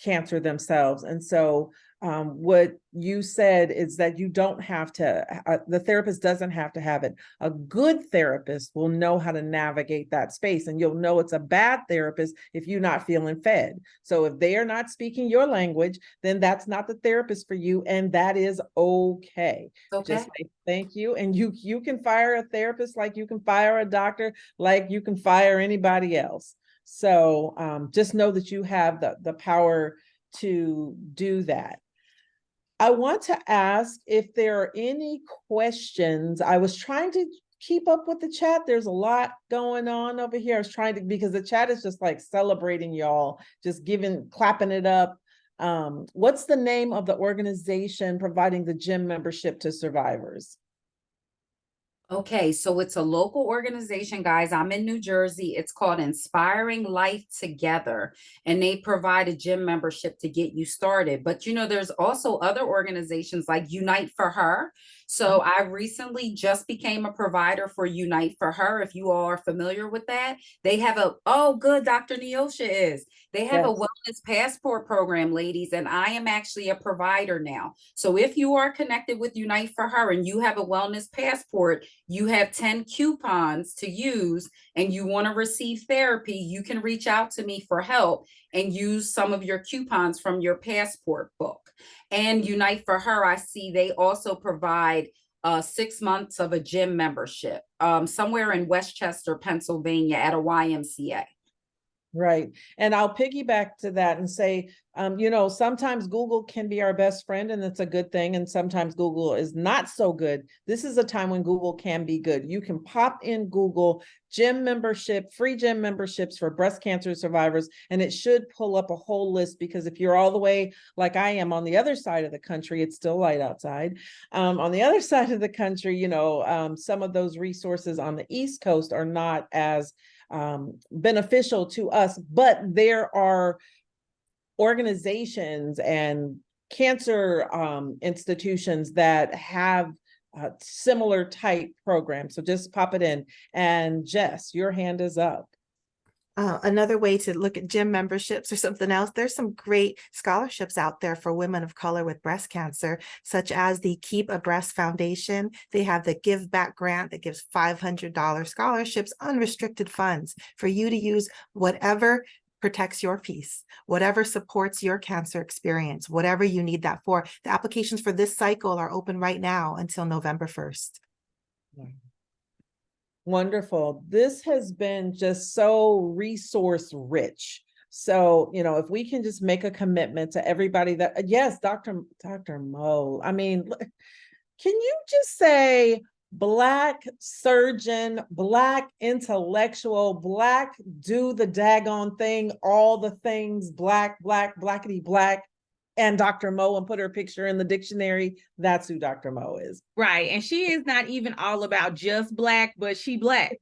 cancer themselves. And so what you said is that you don't have to, the therapist doesn't have to have it. A good therapist will know how to navigate that space, and you'll know it's a bad therapist if you're not feeling fed. So if they are not speaking your language, then that's not the therapist for you, and that is okay. Okay. Just say thank you, and you can fire a therapist like you can fire a doctor, like you can fire anybody else. So just know that you have the power to do that. I want to ask if there are any questions. I was trying to keep up with the chat. There's a lot going on over here. I was trying to, because the chat is just like celebrating y'all, just clapping it up. What's the name of the organization providing the gym membership to survivors? Okay, so it's a local organization, guys. I'm in New Jersey. It's called Inspiring Life Together, and they provide a gym membership to get you started. But, you know, there's also other organizations like Unite for Her. So I recently just became a provider for Unite for Her. If you all are familiar with that, they have good, Dr. Neosha is. They have a Yes. wellness passport program, ladies, and I am actually a provider now. So if you are connected with Unite for Her and you have a wellness passport, you have 10 coupons to use and you want to receive therapy, you can reach out to me for help and use some of your coupons from your passport book. And Unite for Her, I see they also provide 6 months of a gym membership somewhere in Westchester, Pennsylvania at a YMCA. Right. And I'll piggyback to that and say, sometimes Google can be our best friend and it's a good thing. And sometimes Google is not so good. This is a time when Google can be good. You can pop in Google gym membership, free gym memberships for breast cancer survivors, and it should pull up a whole list, because if you're all the way like I am on the other side of the country, it's still light outside. On the other side of the country, some of those resources on the East Coast are not as beneficial to us, but there are organizations and cancer institutions that have similar type programs. So just pop it in. And Jess, your hand is up. Another way to look at gym memberships or something else, there's some great scholarships out there for women of color with breast cancer, such as the Keep a Breast Foundation. They have the Give Back grant that gives $500 scholarships, unrestricted funds for you to use whatever protects your peace, whatever supports your cancer experience, whatever you need that for. The applications for this cycle are open right now until November 1st. Wonderful. This has been just so resource rich. So, if we can just make a commitment to everybody that, yes, Dr. Mo, I mean, can you just say Black surgeon, Black intellectual, Black do the daggone thing, all the things, Black, blackity black, and Dr. Mo, and put her picture in the dictionary? That's who Dr. Mo is. Right. And she is not even all about just Black, but she Black.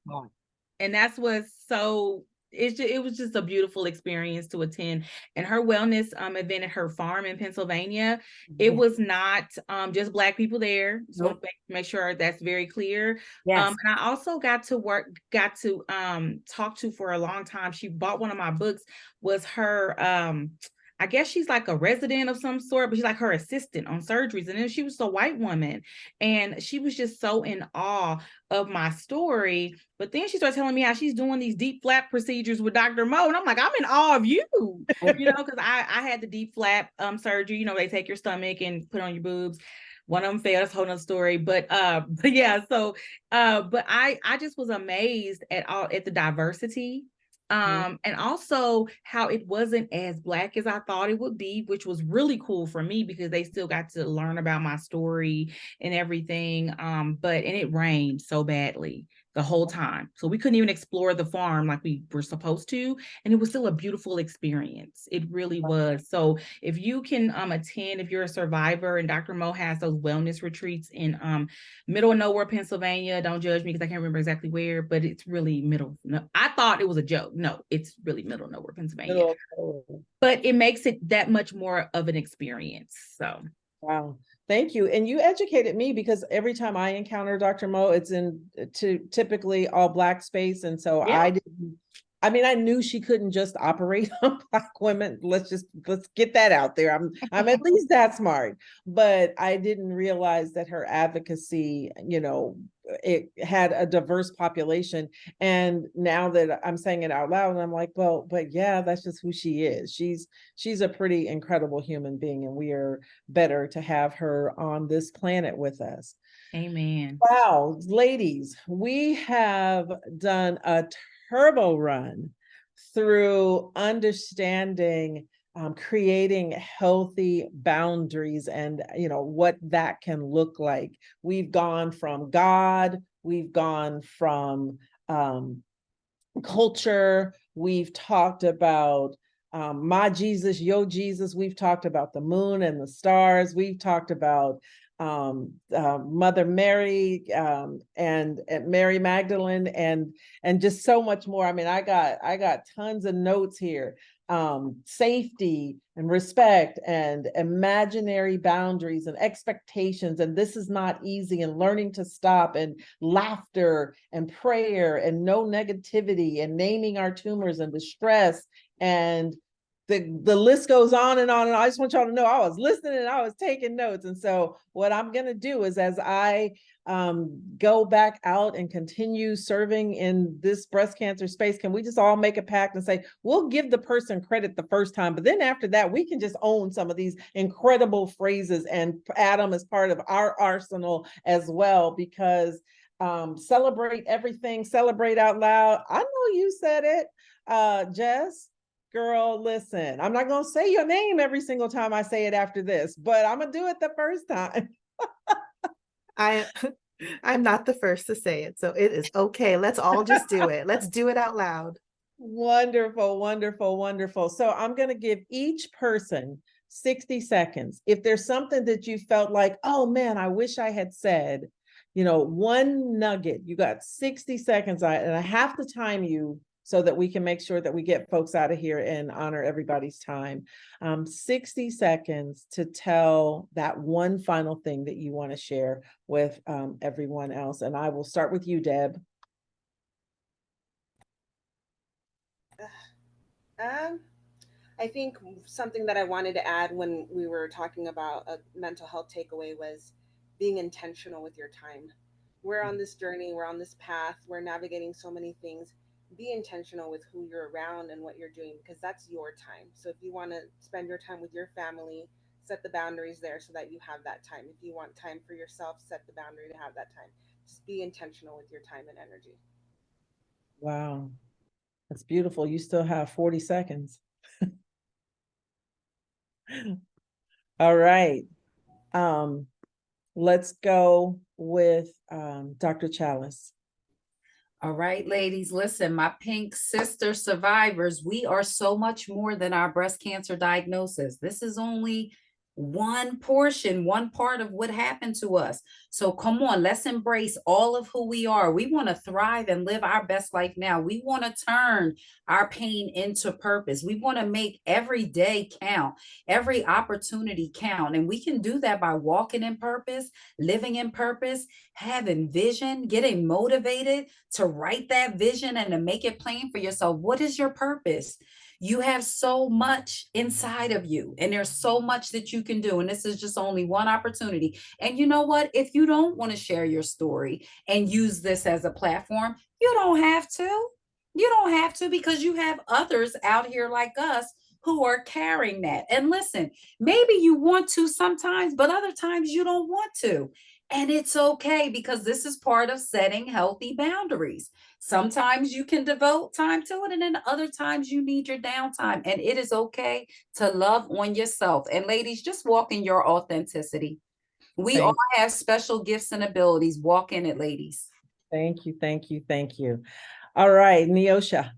And that's what's so, it was just a beautiful experience to attend. And her wellness event at her farm in Pennsylvania, it was not just Black people there. So I want to make sure that's very clear. Yes. And I also got to talk to for a long time. She bought one of my books, was her I guess she's like a resident of some sort, but she's like her assistant on surgeries. And then she was a white woman, and she was just so in awe of my story. But then she started telling me how she's doing these deep flap procedures with Dr. Mo. And I'm like, I'm in awe of you, because I had the deep flap surgery. They take your stomach and put on your boobs. One of them failed. That's a whole nother story. But yeah, so but I just was amazed at the diversity. And also how it wasn't as Black as I thought it would be, which was really cool for me because they still got to learn about my story and everything. And it rained so badly the whole time. So we couldn't even explore the farm like we were supposed to. And it was still a beautiful experience. It really was. So if you can attend, if you're a survivor, and Dr. Mo has those wellness retreats in middle of nowhere, Pennsylvania. Don't judge me because I can't remember exactly where, but it's really middle. No, I thought it was a joke. No, it's really middle of nowhere, Pennsylvania. But it makes it that much more of an experience. So wow. Thank you. And you educated me, because every time I encounter Dr. Mo, it's in typically all Black space. And so yeah. I knew she couldn't just operate on Black women. Let's get that out there. I'm at least that smart, but I didn't realize that her advocacy, it had a diverse population. And now that I'm saying it out loud, and I'm like, well, but yeah, that's just who she is. She's a pretty incredible human being, and we are better to have her on this planet with us. Amen. Wow, ladies, we have done a turbo run through understanding creating healthy boundaries and what that can look like. We've gone from God, we've gone from culture, we've talked about my Jesus, yo Jesus, we've talked about the moon and the stars, we've talked about Mother Mary and Mary Magdalene and just so much more. I mean, I got tons of notes here. safety and respect and imaginary boundaries and expectations. And this is not easy, and learning to stop, and laughter and prayer and no negativity, and naming our tumors and distress. And the list goes on and on. And I just want y'all to know I was listening and I was taking notes. And so what I'm going to do is, as I go back out and continue serving in this breast cancer space, can we just all make a pact and say, we'll give the person credit the first time, but then after that, we can just own some of these incredible phrases and add them as part of our arsenal as well, because celebrate everything, celebrate out loud. I know you said it, Jess. Girl, listen, I'm not going to say your name every single time I say it after this, but I'm going to do it the first time. I'm not the first to say it, so it is okay. Let's all just do it. Let's do it out loud. Wonderful, wonderful, wonderful. So I'm going to give each person 60 seconds. If there's something that you felt like, oh man, I wish I had said, one nugget, you got 60 seconds, and I have to time you so that we can make sure that we get folks out of here and honor everybody's time. 60 seconds to tell that one final thing that you want to share with everyone else. And I will start with you, Deb. I think something that I wanted to add when we were talking about a mental health takeaway was being intentional with your time. We're on this journey, we're on this path, we're navigating so many things. Be intentional with who you're around and what you're doing, because that's your time. So if you want to spend your time with your family, set the boundaries there so that you have that time. If you want time for yourself, set the boundary to have that time. Just be intentional with your time and energy. Wow, that's beautiful. You still have 40 seconds. All right. Let's go with Dr. Chalice. All right, ladies, listen, my pink sister survivors, we are so much more than our breast cancer diagnosis. This is only one portion, one part of what happened to us. So come on, let's embrace all of who we are. We want to thrive and live our best life now. We want to turn our pain into purpose. We want to make every day count, every opportunity count. And we can do that by walking in purpose, living in purpose, having vision, getting motivated to write that vision and to make it plain for yourself. What is your purpose? You have so much inside of you, and there's so much that you can do. And this is just only one opportunity. And you know what? If you don't want to share your story and use this as a platform, you don't have to. You don't have to, because you have others out here like us who are carrying that. And listen, maybe you want to sometimes, but other times you don't want to. And it's okay, because this is part of setting healthy boundaries. Sometimes you can devote time to it, and then other times you need your downtime. And it is okay to love on yourself. And ladies, just walk in your authenticity. We all have special gifts and abilities. Walk in it, ladies. Thank you, thank you, thank you. All right, Neosha.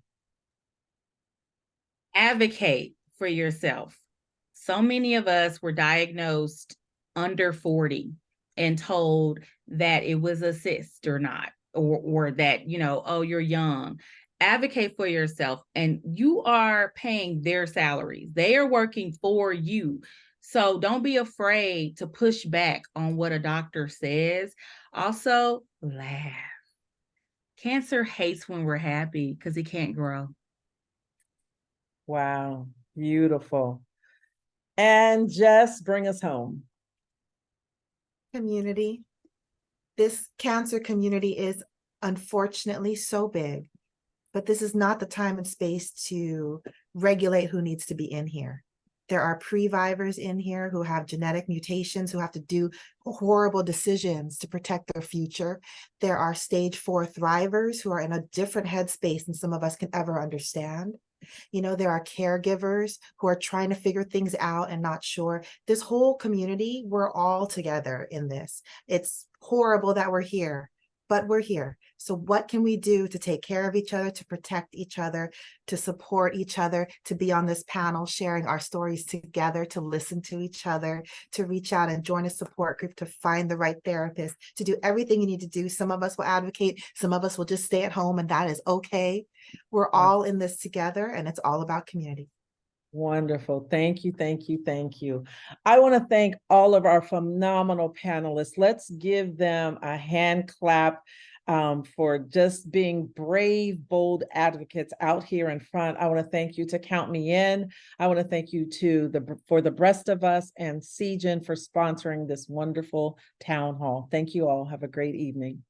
Advocate for yourself. So many of us were diagnosed under 40 and told that it was a cyst or not, or that, oh, you're young. Advocate for yourself, and you are paying their salaries. They are working for you. So don't be afraid to push back on what a doctor says. Also, laugh. Cancer hates when we're happy because it can't grow. Wow, beautiful. And just bring us home. Community. This cancer community is unfortunately so big, but this is not the time and space to regulate who needs to be in here. There are previvors in here who have genetic mutations, who have to do horrible decisions to protect their future. There are stage 4 thrivers who are in a different headspace than some of us can ever understand. There are caregivers who are trying to figure things out and not sure. This whole community, we're all together in this. It's horrible that we're here, but we're here. So what can we do to take care of each other, to protect each other, to support each other, to be on this panel, sharing our stories together, to listen to each other, to reach out and join a support group, to find the right therapist, to do everything you need to do. Some of us will advocate, some of us will just stay at home, and that is okay. We're all in this together, and it's all about community. Wonderful. Thank you, thank you, thank you. I want to thank all of our phenomenal panelists. Let's give them a hand clap for just being brave, bold advocates out here in front. I want to thank you to Count Me In. I want to thank you for the Breast of Us and 𝐂𝐨𝐧𝐭 for sponsoring this wonderful town hall. Thank you all. Have a great evening.